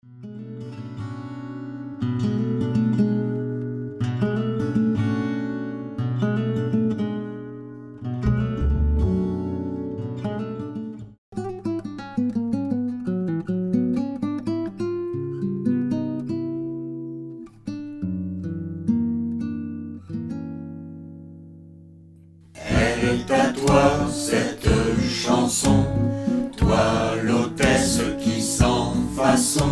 Elle est à toi cette chanson, toi l'hôtesse qui sans façon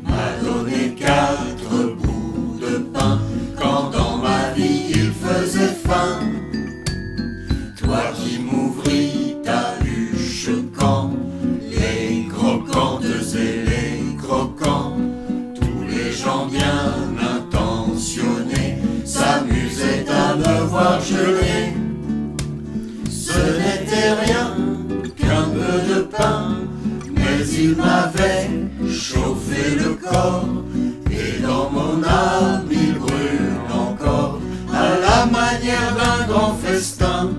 m'a donné 4 bouts de pain quand dans ma vie il faisait faim. Toi qui m'ouvris ta huche quand les croquantes et les croquants, tous les gens bien intentionnés s'amusaient à me voir geler. Ce n'était rien qu'un peu de pain, mais il m'avait chauffé le corps, et dans mon âme il brûle encore, à la manière d'un grand festin.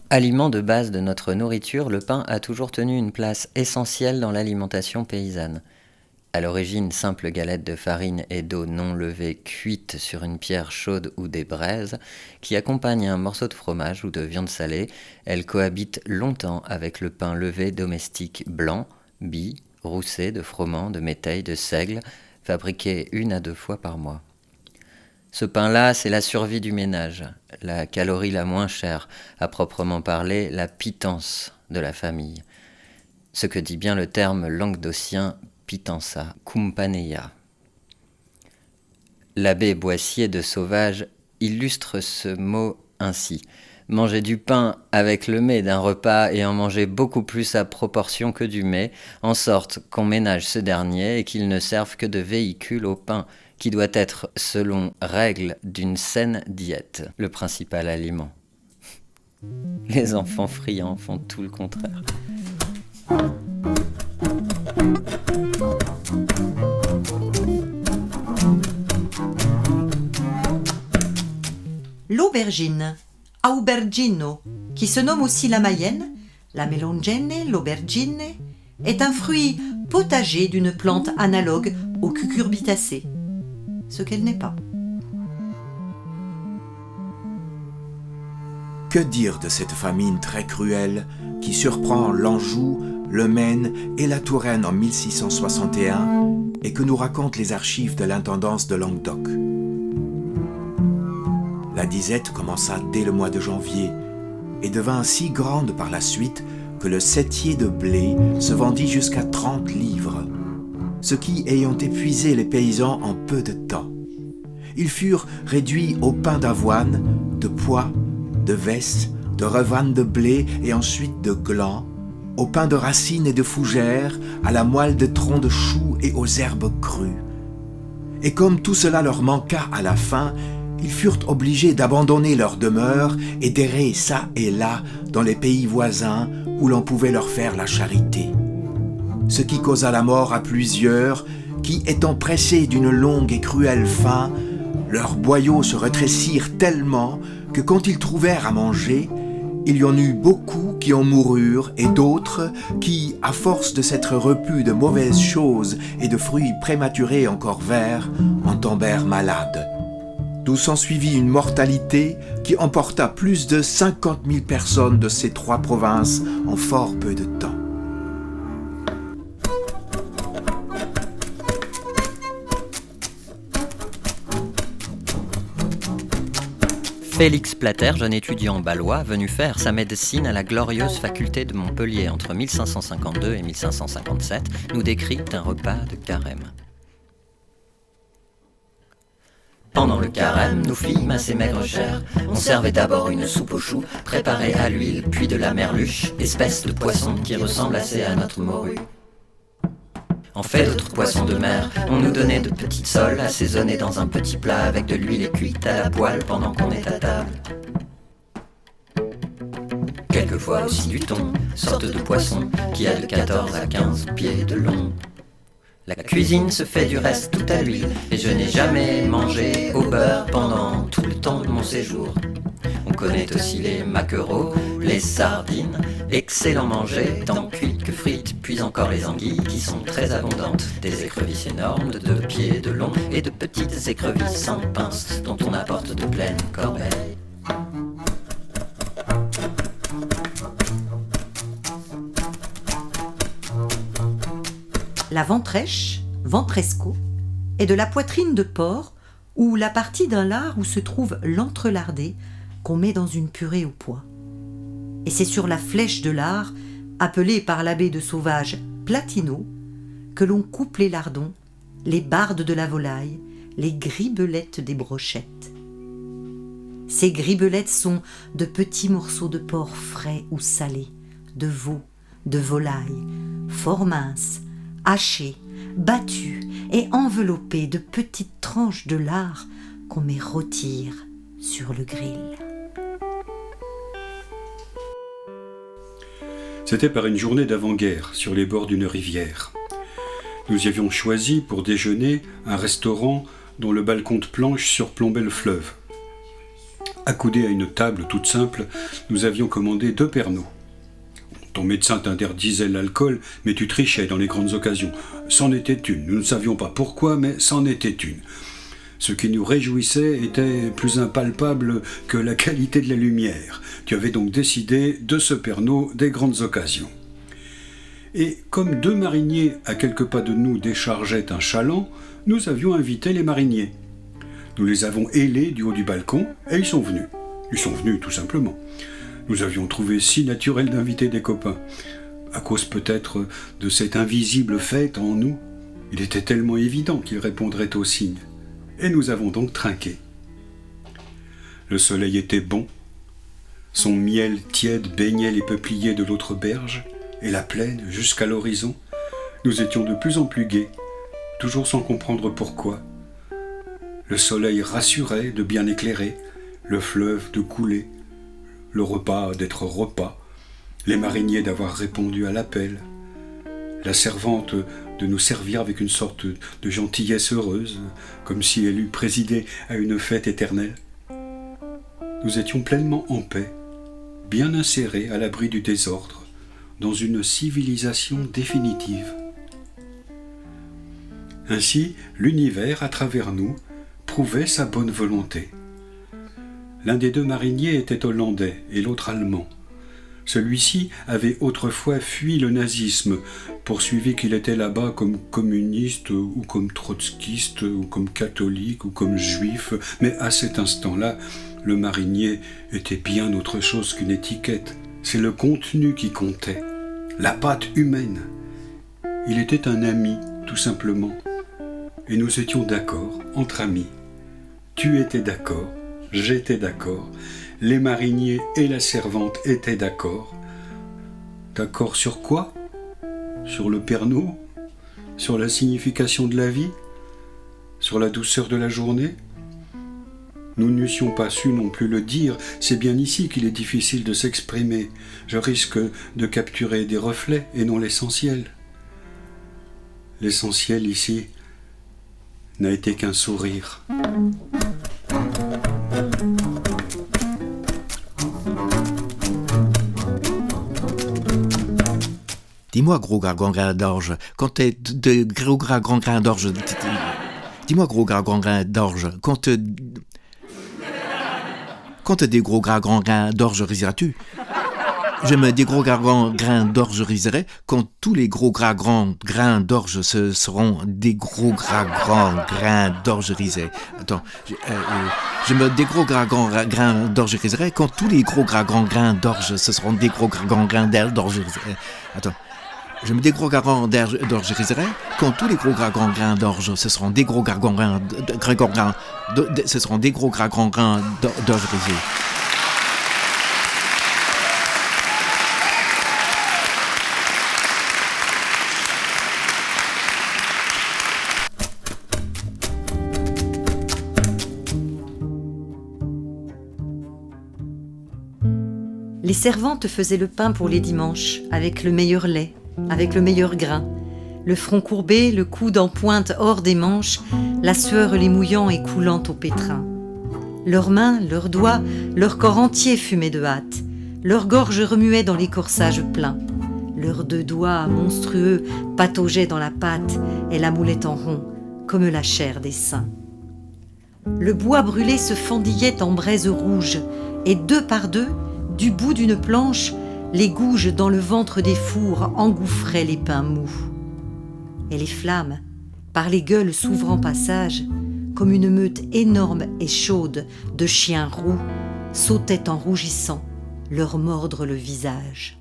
Aliment de base de notre nourriture, le pain a toujours tenu une place essentielle dans l'alimentation paysanne. À l'origine, simple galette de farine et d'eau non levée cuite sur une pierre chaude ou des braises, qui accompagne un morceau de fromage ou de viande salée, elle cohabite longtemps avec le pain levé domestique blanc, bis, roussé de froment, de métaille, de seigle, fabriqué 1 à 2 fois par mois. Ce pain-là, c'est la survie du ménage, la calorie la moins chère, à proprement parler, la pitance de la famille. Ce que dit bien le terme languedocien pitança, cumpaneia. L'abbé Boissier de Sauvage illustre ce mot ainsi. Manger du pain avec le mets d'un repas et en manger beaucoup plus à proportion que du mets, en sorte qu'on ménage ce dernier et qu'il ne serve que de véhicule au pain, qui doit être, selon règle d'une saine diète, le principal aliment. Les enfants friands font tout le contraire. L'aubergine, aubergino, qui se nomme aussi la mayenne, la melongene, l'aubergine, est un fruit potager d'une plante analogue au cucurbitacé, ce qu'elle n'est pas. Que dire de cette famine très cruelle qui surprend l'Anjou, le Maine et la Touraine en 1661 et que nous racontent les archives de l'intendance de Languedoc. La disette commença dès le mois de janvier et devint si grande par la suite que le septier de blé se vendit jusqu'à 30 livres, ce qui ayant épuisé les paysans en peu de temps. Ils furent réduits au pain d'avoine, de pois, de vesses, de revane de blé et ensuite de gland, au pain de racines et de fougères, à la moelle de troncs de choux et aux herbes crues. Et comme tout cela leur manqua à la fin, ils furent obligés d'abandonner leur demeure et d'errer çà et là dans les pays voisins où l'on pouvait leur faire la charité. Ce qui causa la mort à plusieurs qui, étant pressés d'une longue et cruelle faim, leurs boyaux se rétrécirent tellement que quand ils trouvèrent à manger, il y en eut beaucoup qui en moururent et d'autres qui, à force de s'être repus de mauvaises choses et de fruits prématurés encore verts, en tombèrent malades. D'où s'ensuivit une mortalité qui emporta plus de 50 000 personnes de ces 3 provinces en fort peu de temps. Félix Plater, jeune étudiant balois, venu faire sa médecine à la glorieuse faculté de Montpellier entre 1552 et 1557, nous décrit un repas de carême. Pendant le carême, nous fîmes assez maigre chère. On servait d'abord une soupe aux choux, préparée à l'huile, puis de la merluche, espèce de poisson qui ressemble assez à notre morue. En fait d'autres poissons de mer, on nous donnait de petites soles assaisonnées dans un petit plat avec de l'huile cuite à la poêle pendant qu'on est à table. Quelquefois aussi du thon, sorte de poisson qui a de 14 à 15 pieds de long. La cuisine se fait du reste tout à l'huile et je n'ai jamais mangé au beurre pendant tout le temps de mon séjour. On connaît aussi les maquereaux, les sardines, excellents mangés, tant cuites que frites, puis encore les anguilles qui sont très abondantes. Des écrevisses énormes de 2 pieds de long et de petites écrevisses sans pince dont on apporte de pleines corbeilles. La ventrèche, ventresco, est de la poitrine de porc ou la partie d'un lard où se trouve l'entrelardé qu'on met dans une purée au pois. Et c'est sur la flèche de lard, appelée par l'abbé de Sauvage platino, que l'on coupe les lardons, les bardes de la volaille, les gribelettes des brochettes. Ces gribelettes sont de petits morceaux de porc frais ou salés, de veau, de volaille, fort minces, hachés, battus et enveloppés de petites tranches de lard qu'on met rôtir sur le grill. C'était par une journée d'avant-guerre, sur les bords d'une rivière. Nous y avions choisi pour déjeuner un restaurant dont le balcon de planche surplombait le fleuve. Accoudés à une table toute simple, nous avions commandé 2 pernots. Ton médecin t'interdisait l'alcool, mais tu trichais dans les grandes occasions. C'en était une. Nous ne savions pas pourquoi, mais c'en était une. Ce qui nous réjouissait était plus impalpable que la qualité de la lumière. Tu avais donc décidé de ce Pernod des grandes occasions. Et comme 2 mariniers à quelques pas de nous déchargeaient un chaland, nous avions invité les mariniers. Nous les avons hélés du haut du balcon et ils sont venus. Ils sont venus tout simplement. Nous avions trouvé si naturel d'inviter des copains. À cause peut-être de cette invisible fête en nous, il était tellement évident qu'ils répondraient aux signes. Et nous avons donc trinqué. Le soleil était bon. Son miel tiède baignait les peupliers de l'autre berge et la plaine jusqu'à l'horizon. Nous étions de plus en plus gais, toujours sans comprendre pourquoi. Le soleil rassurait de bien éclairer, le fleuve de couler, le repas d'être repas, les mariniers d'avoir répondu à l'appel, la servante de nous servir avec une sorte de gentillesse heureuse, comme si elle eût présidé à une fête éternelle. Nous étions pleinement en paix, bien insérés à l'abri du désordre, dans une civilisation définitive. Ainsi, l'univers, à travers nous, prouvait sa bonne volonté. L'un des 2 mariniers était hollandais et l'autre allemand. Celui-ci avait autrefois fui le nazisme, poursuivi qu'il était là-bas comme communiste ou comme trotskiste ou comme catholique ou comme juif, mais à cet instant-là, le marinier était bien autre chose qu'une étiquette. C'est le contenu qui comptait, la pâte humaine. Il était un ami, tout simplement. Et nous étions d'accord, entre amis. Tu étais d'accord, j'étais d'accord, les mariniers et la servante étaient d'accord. D'accord sur quoi ? Sur le Pernod ? Sur la signification de la vie ? Sur la douceur de la journée ? Nous n'eussions pas su non plus le dire, c'est bien ici qu'il est difficile de s'exprimer. Je risque de capturer des reflets et non l'essentiel. L'essentiel ici n'a été qu'un sourire. Dis-moi, gros gras grand grain d'orge, quand t'es de gros gras grand grain d'orge... Dis-moi, gros gras grand grain d'orge, quand t'es des gros gras grand grain d'orge riseras-tu ? Je me des gros gras grand grain d'orge riserai quand tous les gros gras grands grains d'orge seront des gros gras grands grains d'orge risés. Attends, je me des gros gras grands grains d'orge riserai quand tous les gros gras grands grains d'orge seront des gros gras grands grains d'orge riserai. Attends. Je me des gros gras grands d'orge riserai quand tous les gros gras grands grains d'orge ce seront des gros gras grands grains ce seront des gros gras grands grains d'orge risés. Les servantes faisaient le pain pour les dimanches, avec le meilleur lait, avec le meilleur grain, le front courbé, le coude en pointe hors des manches, la sueur les mouillant et coulant au pétrin. Leurs mains, leurs doigts, leur corps entier fumait de hâte. Leur gorge remuait dans les corsages pleins. Leurs 2 doigts monstrueux pataugeaient dans la pâte et la moulaient en rond, comme la chair des seins. Le bois brûlé se fendillait en braises rouges, et 2 par 2, du bout d'une planche, les gouges dans le ventre des fours engouffraient les pains mous. Et les flammes, par les gueules s'ouvrant passage, comme une meute énorme et chaude de chiens roux, sautaient en rougissant, leur mordre le visage.